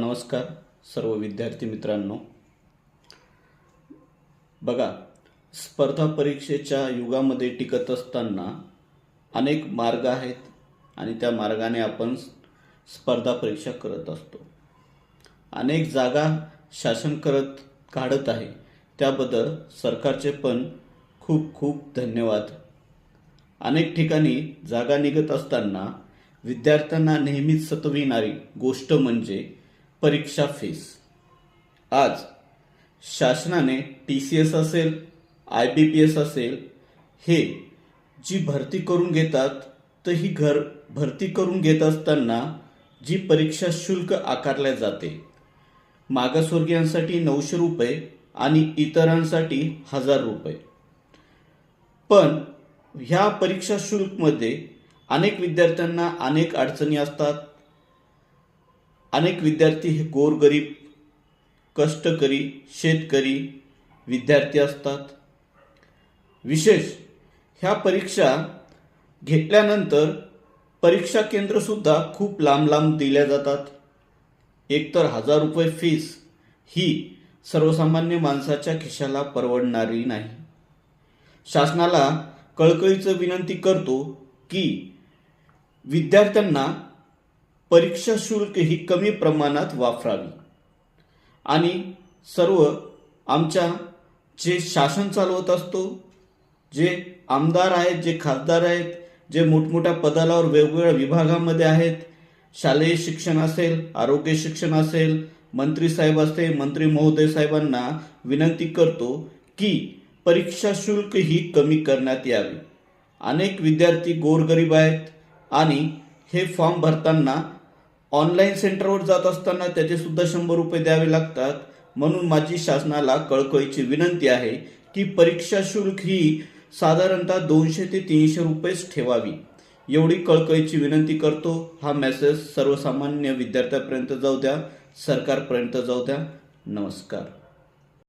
नमस्कार सर्व विद्यार्थी मित्रांनो. बघा, स्पर्धा परीक्षेच्या युगामध्ये टिकत असताना अनेक मार्ग आहेत आणि त्या मार्गाने आपण स्पर्धा परीक्षा करत असतो. अनेक जागा शासन काढत आहे, त्याबद्दल सरकारचे पण खूप खूप धन्यवाद. अनेक ठिकाणी जागा निघत असताना विद्यार्थ्यांना नेहमीच सतविणारी गोष्ट म्हणजे परीक्षा फीस. आज शासनाने TCS असेल, IBPS असेल, हे जी भरती करून घेतात, तर ही भरती करून घेत असताना जी परीक्षा शुल्क आकारले जाते, मागासवर्गीयांसाठी 900 रुपये आणि इतरांसाठी 1000 रुपये. पण ह्या परीक्षा शुल्कमध्ये अनेक विद्यार्थ्यांना अनेक अडचणी असतात. अनेक विद्यार्थी हे गोरगरीब, कष्टकरी, शेतकरी विद्यार्थी असतात. विशेष ह्या परीक्षा घेतल्यानंतर परीक्षा केंद्र सुद्धा खूप लांब लांब दिल्या जातात. एकतर 1000 रुपये फीस ही सर्वसामान्य माणसाच्या खिशाला परवडणारी नाही. शासनाला कळकळीचं विनंती करतो की विद्यार्थ्यांना परीक्षा शुल्क ही कमी प्रमाणात वापरावी आणि सर्व आमच्या जे शासन चालवत असतो, जे आमदार आहेत, जे खासदार आहेत, जे मोठमोठ्या पदावर वेगवेगळ्या विभागामध्ये आहेत, शालेय शिक्षण असेल, आरोग्य शिक्षण असेल, मंत्री साहेब असेल, मंत्री महोदय साहेबांना विनंती करतो की परीक्षा शुल्क ही कमी करण्यात यावी. अनेक विद्यार्थी गोरगरीब आहेत आणि हे फॉर्म भरताना ऑनलाईन सेंटरवर जात असताना त्याचे सुद्धा 100 रुपये द्यावे लागतात. म्हणून माझी शासनाला कळकळीची विनंती आहे की परीक्षा शुल्क ही साधारणतः 200 ते 300 रुपयेच ठेवावी, एवढी कळकळीची विनंती करतो. हा मेसेज सर्वसामान्य विद्यार्थ्यांपर्यंत जाऊ द्या, सरकारपर्यंत जाऊ द्या. नमस्कार.